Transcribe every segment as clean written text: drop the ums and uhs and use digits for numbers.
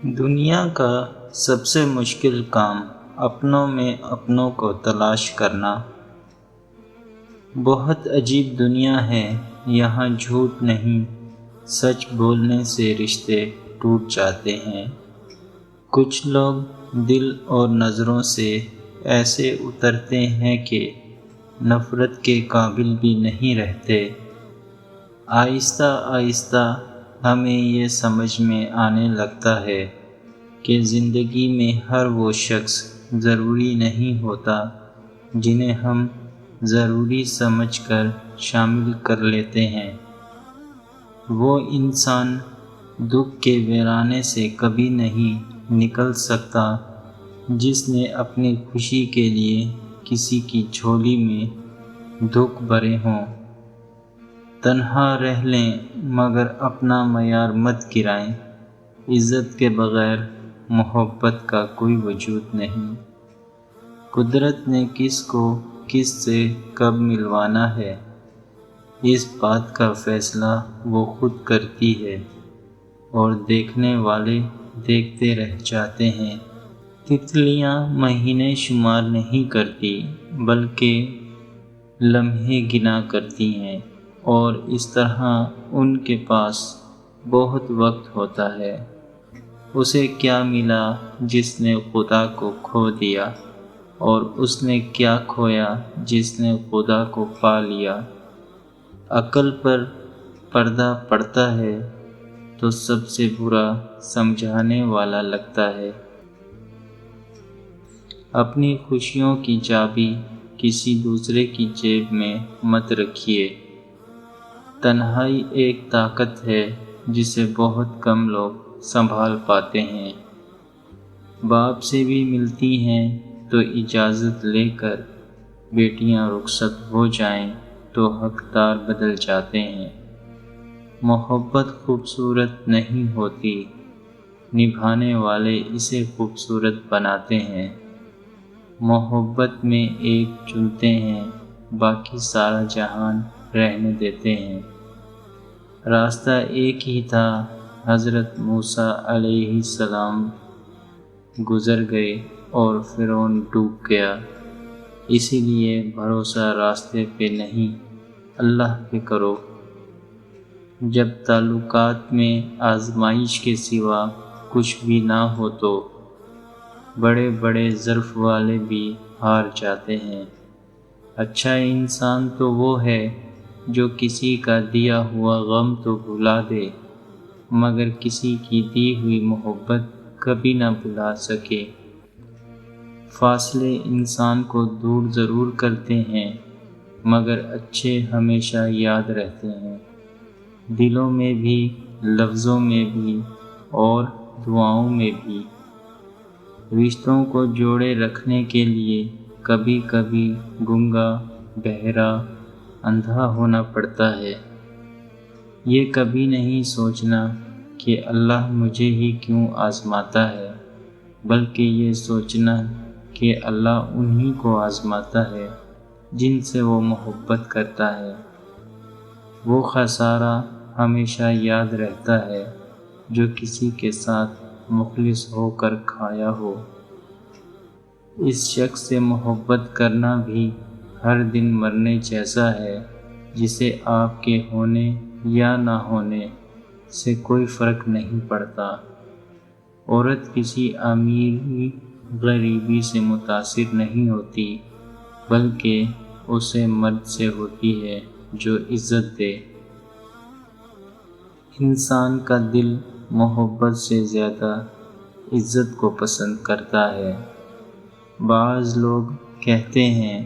دنیا کا سب سے مشکل کام اپنوں میں اپنوں کو تلاش کرنا۔ بہت عجیب دنیا ہے، یہاں جھوٹ نہیں، سچ بولنے سے رشتے ٹوٹ جاتے ہیں۔ کچھ لوگ دل اور نظروں سے ایسے اترتے ہیں کہ نفرت کے قابل بھی نہیں رہتے۔ آہستہ آہستہ ہمیں یہ سمجھ میں آنے لگتا ہے کہ زندگی میں ہر وہ شخص ضروری نہیں ہوتا جنہیں ہم ضروری سمجھ کر شامل کر لیتے ہیں۔ وہ انسان دکھ کے ویرانے سے کبھی نہیں نکل سکتا جس نے اپنی خوشی کے لیے کسی کی جھولی میں دکھ بھرے ہوں۔ تنہا رہ لیں مگر اپنا معیار مت گرائیں، عزت کے بغیر محبت کا کوئی وجود نہیں۔ قدرت نے کس کو کس سے کب ملوانا ہے، اس بات کا فیصلہ وہ خود کرتی ہے اور دیکھنے والے دیکھتے رہ جاتے ہیں۔ تتلیاں مہینے شمار نہیں کرتی بلکہ لمحے گنا کرتی ہیں، اور اس طرح ان کے پاس بہت وقت ہوتا ہے۔ اسے کیا ملا جس نے خدا کو کھو دیا، اور اس نے کیا کھویا جس نے خدا کو پا لیا۔ عقل پر پردہ پڑتا ہے تو سب سے برا سمجھانے والا لگتا ہے۔ اپنی خوشیوں کی چابی کسی دوسرے کی جیب میں مت رکھیے۔ تنہائی ایک طاقت ہے جسے بہت کم لوگ سنبھال پاتے ہیں۔ باپ سے بھی ملتی ہیں تو اجازت لے کر، بیٹیاں رخصت ہو جائیں تو حقدار بدل جاتے ہیں۔ محبت خوبصورت نہیں ہوتی، نبھانے والے اسے خوبصورت بناتے ہیں۔ محبت میں ایک چنتے ہیں، باقی سارا جہان رہنے دیتے ہیں۔ راستہ ایک ہی تھا، حضرت موسیٰ علیہ السلام گزر گئے اور فرعون ڈوب گیا۔ اسی لیے بھروسہ راستے پہ نہیں، اللہ پہ کرو۔ جب تعلقات میں آزمائش کے سوا کچھ بھی نہ ہو تو بڑے بڑے ظرف والے بھی ہار جاتے ہیں۔ اچھا انسان تو وہ ہے جو کسی کا دیا ہوا غم تو بھلا دے مگر کسی کی دی ہوئی محبت کبھی نہ بھلا سکے۔ فاصلے انسان کو دور ضرور کرتے ہیں مگر اچھے ہمیشہ یاد رہتے ہیں، دلوں میں بھی، لفظوں میں بھی اور دعاؤں میں بھی۔ رشتوں کو جوڑے رکھنے کے لیے کبھی کبھی گنگا، بہرا، اندھا ہونا پڑتا ہے۔ یہ کبھی نہیں سوچنا کہ اللہ مجھے ہی کیوں آزماتا ہے، بلکہ یہ سوچنا کہ اللہ انہی کو آزماتا ہے جن سے وہ محبت کرتا ہے۔ وہ خسارہ ہمیشہ یاد رہتا ہے جو کسی کے ساتھ مخلص ہو کر کھایا ہو۔ اس شخص سے محبت کرنا بھی ہر دن مرنے جیسا ہے جسے آپ کے ہونے یا نہ ہونے سے کوئی فرق نہیں پڑتا۔ عورت کسی امیری غریبی سے متاثر نہیں ہوتی بلکہ اسے مرد سے ہوتی ہے جو عزت دے۔ انسان کا دل محبت سے زیادہ عزت کو پسند کرتا ہے۔ بعض لوگ کہتے ہیں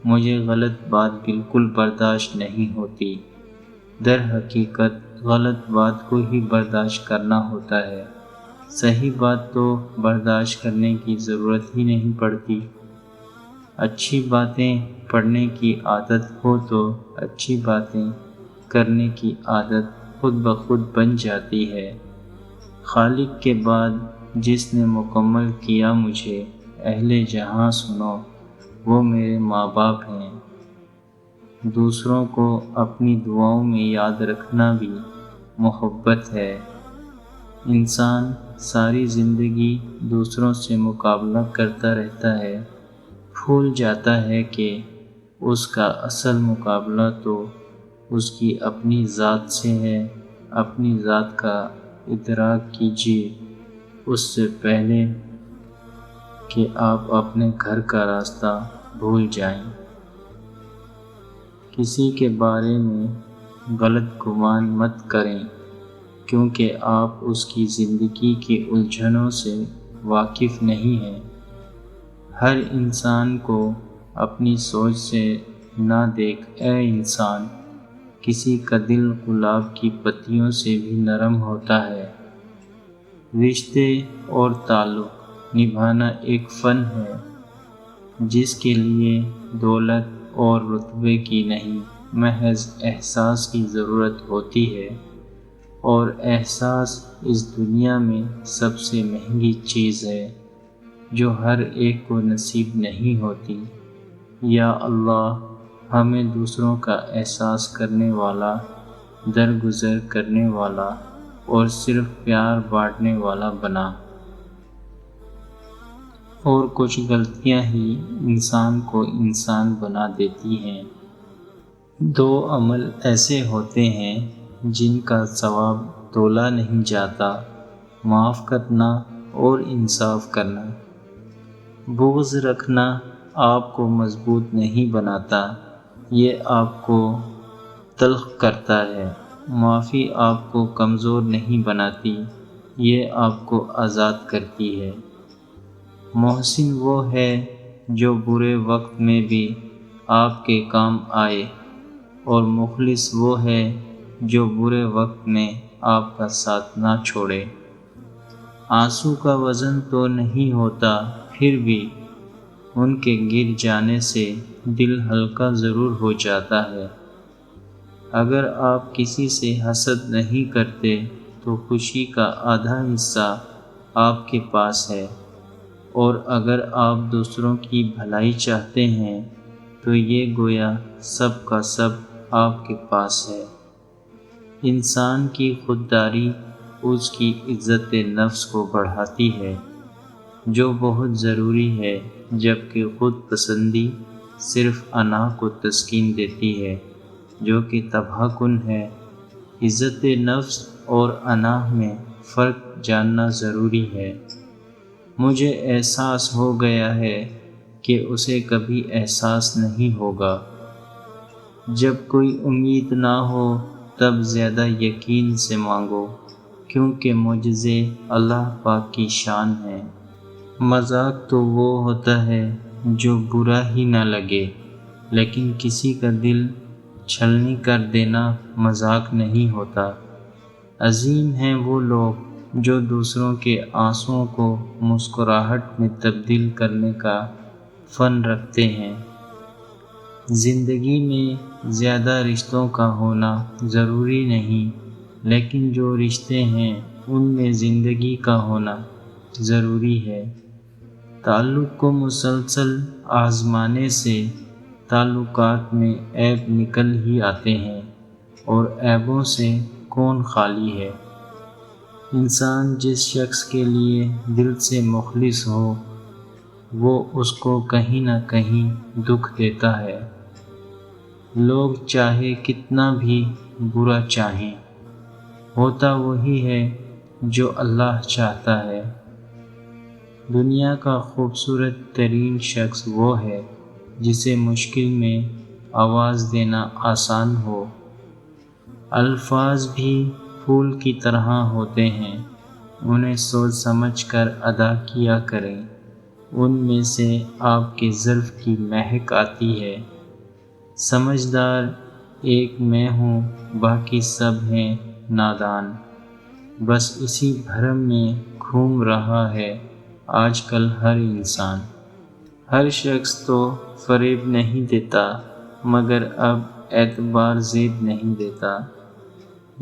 مجھے غلط بات بالکل برداشت نہیں ہوتی، در حقیقت غلط بات کو ہی برداشت کرنا ہوتا ہے، صحیح بات تو برداشت کرنے کی ضرورت ہی نہیں پڑتی۔ اچھی باتیں پڑھنے کی عادت ہو تو اچھی باتیں کرنے کی عادت خود بخود بن جاتی ہے۔ خالق کے بعد جس نے مکمل کیا مجھے، اہل جہاں سنو، وہ میرے ماں باپ ہیں۔ دوسروں کو اپنی دعاؤں میں یاد رکھنا بھی محبت ہے۔ انسان ساری زندگی دوسروں سے مقابلہ کرتا رہتا ہے، بھول جاتا ہے کہ اس کا اصل مقابلہ تو اس کی اپنی ذات سے ہے۔ اپنی ذات کا ادراک کیجیے اس سے پہلے کہ آپ اپنے گھر کا راستہ بھول جائیں۔ کسی کے بارے میں غلط گمان مت کریں، کیونکہ آپ اس کی زندگی کی الجھنوں سے واقف نہیں ہیں۔ ہر انسان کو اپنی سوچ سے نہ دیکھ اے انسان، کسی کا دل گلاب کی پتیوں سے بھی نرم ہوتا ہے۔ رشتے اور تعلق نبھانا ایک فن ہے جس کے لیے دولت اور رتبے کی نہیں، محض احساس کی ضرورت ہوتی ہے، اور احساس اس دنیا میں سب سے مہنگی چیز ہے جو ہر ایک کو نصیب نہیں ہوتی۔ یا اللہ ہمیں دوسروں کا احساس کرنے والا، درگزر کرنے والا اور صرف پیار بانٹنے والا بنا۔ اور کچھ غلطیاں ہی انسان کو انسان بنا دیتی ہیں۔ دو عمل ایسے ہوتے ہیں جن کا ثواب تولا نہیں جاتا، معاف کرنا اور انصاف کرنا۔ بغض رکھنا آپ کو مضبوط نہیں بناتا، یہ آپ کو تلخ کرتا ہے۔ معافی آپ کو کمزور نہیں بناتی، یہ آپ کو آزاد کرتی ہے۔ محسن وہ ہے جو برے وقت میں بھی آپ کے کام آئے، اور مخلص وہ ہے جو برے وقت میں آپ کا ساتھ نہ چھوڑے۔ آنسو کا وزن تو نہیں ہوتا، پھر بھی ان کے گر جانے سے دل ہلکا ضرور ہو جاتا ہے۔ اگر آپ کسی سے حسد نہیں کرتے تو خوشی کا آدھا حصہ آپ کے پاس ہے، اور اگر آپ دوسروں کی بھلائی چاہتے ہیں تو یہ گویا سب کا سب آپ کے پاس ہے۔ انسان کی خودداری اس کی عزت نفس کو بڑھاتی ہے، جو بہت ضروری ہے، جبکہ خود پسندی صرف انا کو تسکین دیتی ہے، جو کہ تباہ کن ہے۔ عزت نفس اور انا میں فرق جاننا ضروری ہے۔ مجھے احساس ہو گیا ہے کہ اسے کبھی احساس نہیں ہوگا۔ جب کوئی امید نہ ہو تب زیادہ یقین سے مانگو، کیونکہ معجزے اللہ پاک کی شان ہے۔ مذاق تو وہ ہوتا ہے جو برا ہی نہ لگے، لیکن کسی کا دل چھلنی کر دینا مذاق نہیں ہوتا۔ عظیم ہیں وہ لوگ جو دوسروں کے آنسوؤں کو مسکراہٹ میں تبدیل کرنے کا فن رکھتے ہیں۔ زندگی میں زیادہ رشتوں کا ہونا ضروری نہیں، لیکن جو رشتے ہیں ان میں زندگی کا ہونا ضروری ہے۔ تعلق کو مسلسل آزمانے سے تعلقات میں عیب نکل ہی آتے ہیں، اور عیبوں سے کون خالی ہے۔ انسان جس شخص کے لیے دل سے مخلص ہو، وہ اس کو کہیں نہ کہیں دکھ دیتا ہے۔ لوگ چاہے کتنا بھی برا چاہیں، ہوتا وہی ہے جو اللہ چاہتا ہے۔ دنیا کا خوبصورت ترین شخص وہ ہے جسے مشکل میں آواز دینا آسان ہو۔ الفاظ بھی پھول کی طرح ہوتے ہیں، انہیں سوچ سمجھ کر ادا کیا کریں، ان میں سے آپ کے ظرف کی مہک آتی ہے۔ سمجھدار ایک میں ہوں، باقی سب ہیں نادان، بس اسی بھرم میں گھوم رہا ہے آج کل ہر انسان۔ ہر شخص تو فریب نہیں دیتا، مگر اب اعتبار زیب نہیں دیتا۔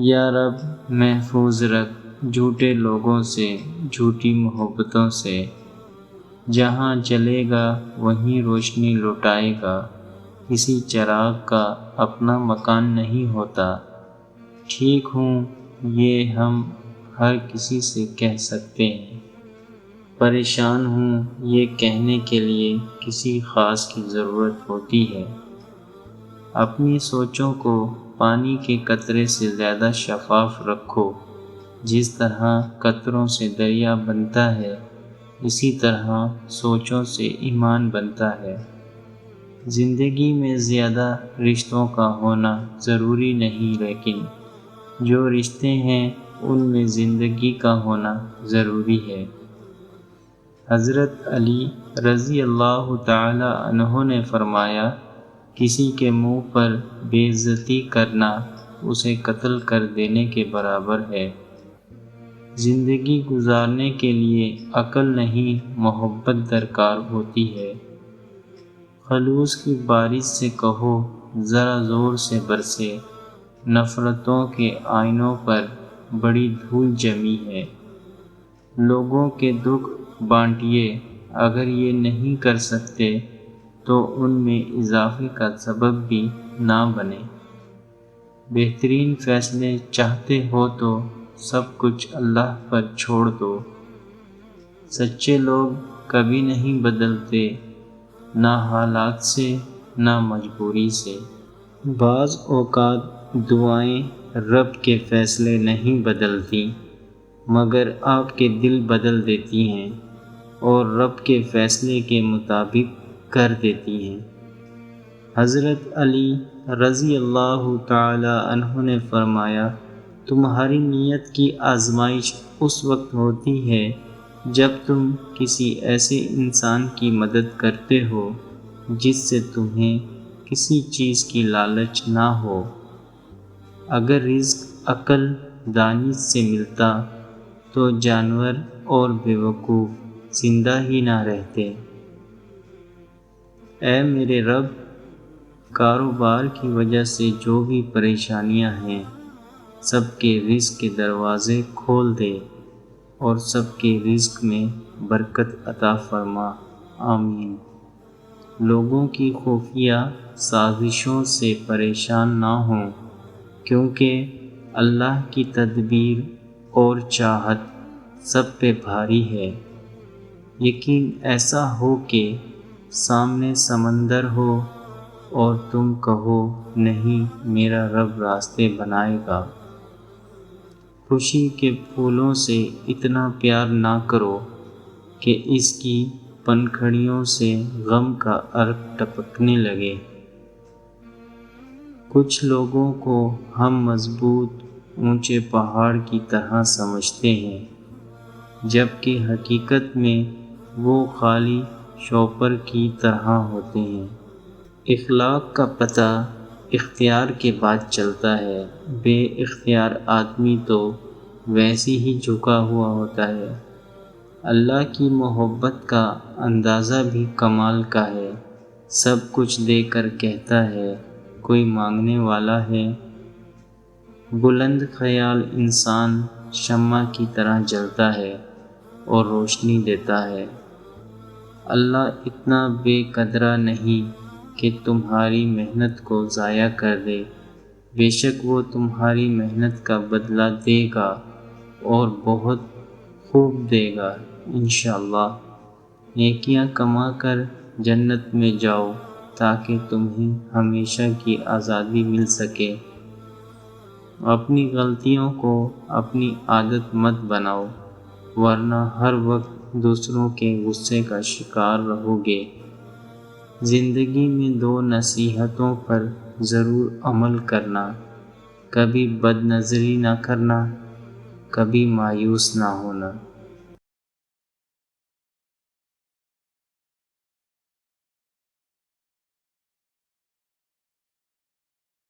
یا رب محفوظ رکھ جھوٹے لوگوں سے، جھوٹی محبتوں سے۔ جہاں جلے گا وہیں روشنی لٹائے گا، کسی چراغ کا اپنا مکان نہیں ہوتا۔ ٹھیک ہوں یہ ہم ہر کسی سے کہہ سکتے ہیں۔ پریشان ہوں یہ کہنے کے لیے کسی خاص کی ضرورت ہوتی ہے۔ اپنی سوچوں کو پانی کے قطرے سے زیادہ شفاف رکھو۔ جس طرح قطروں سے دریا بنتا ہے، اسی طرح سوچوں سے ایمان بنتا ہے۔ زندگی میں زیادہ رشتوں کا ہونا ضروری نہیں، لیکن جو رشتے ہیں ان میں زندگی کا ہونا ضروری ہے۔ حضرت علی رضی اللہ تعالی عنہ نے فرمایا، کسی کے منہ پر بے عزتی کرنا اسے قتل کر دینے کے برابر ہے۔ زندگی گزارنے کے لیے عقل نہیں، محبت درکار ہوتی ہے۔ خلوص کی بارش سے کہو ذرا زور سے برسے، نفرتوں کے آئینوں پر بڑی دھول جمی ہے۔ لوگوں کے دکھ بانٹیے، اگر یہ نہیں کر سکتے تو ان میں اضافے کا سبب بھی نہ بنے۔ بہترین فیصلے چاہتے ہو تو سب کچھ اللہ پر چھوڑ دو۔ سچے لوگ کبھی نہیں بدلتے، نہ حالات سے نہ مجبوری سے۔ بعض اوقات دعائیں رب کے فیصلے نہیں بدلتی، مگر آپ کے دل بدل دیتی ہیں اور رب کے فیصلے کے مطابق کر دیتی ہیں۔ حضرت علی رضی اللہ تعالی عنہ نے فرمایا، تمہاری نیت کی آزمائش اس وقت ہوتی ہے جب تم کسی ایسے انسان کی مدد کرتے ہو جس سے تمہیں کسی چیز کی لالچ نہ ہو۔ اگر رزق عقل دانی سے ملتا تو جانور اور بیوقوف زندہ ہی نہ رہتے۔ اے میرے رب، کاروبار کی وجہ سے جو بھی پریشانیاں ہیں، سب کے رزق کے دروازے کھول دے اور سب کے رزق میں برکت عطا فرما، آمین۔ لوگوں کی خفیہ سازشوں سے پریشان نہ ہوں، کیونکہ اللہ کی تدبیر اور چاہت سب پہ بھاری ہے۔ یقین ایسا ہو کہ سامنے سمندر ہو اور تم کہو نہیں، میرا رب راستے بنائے گا۔ خوشی کے پھولوں سے اتنا پیار نہ کرو کہ اس کی پنکھڑیوں سے غم کا ارق ٹپکنے لگے۔ کچھ لوگوں کو ہم مضبوط اونچے پہاڑ کی طرح سمجھتے ہیں، جبکہ حقیقت میں وہ خالی شوپر کی طرح ہوتے ہیں۔ اخلاق کا پتہ اختیار کے بعد چلتا ہے، بے اختیار آدمی تو ویسے ہی جھکا ہوا ہوتا ہے۔ اللہ کی محبت کا اندازہ بھی کمال کا ہے، سب کچھ دے کر کہتا ہے کوئی مانگنے والا ہے۔ بلند خیال انسان شمع کی طرح جلتا ہے اور روشنی دیتا ہے۔ اللہ اتنا بے قدرہ نہیں کہ تمہاری محنت کو ضائع کر دے، بے شک وہ تمہاری محنت کا بدلہ دے گا اور بہت خوب دے گا انشاءاللہ۔ نیکیاں کما کر جنت میں جاؤ تاکہ تمہیں ہمیشہ کی آزادی مل سکے۔ اپنی غلطیوں کو اپنی عادت مت بناؤ، ورنہ ہر وقت دوسروں کے غصے کا شکار رہو گے۔ زندگی میں دو نصیحتوں پر ضرور عمل کرنا، کبھی بد نظری نہ کرنا، کبھی مایوس نہ ہونا۔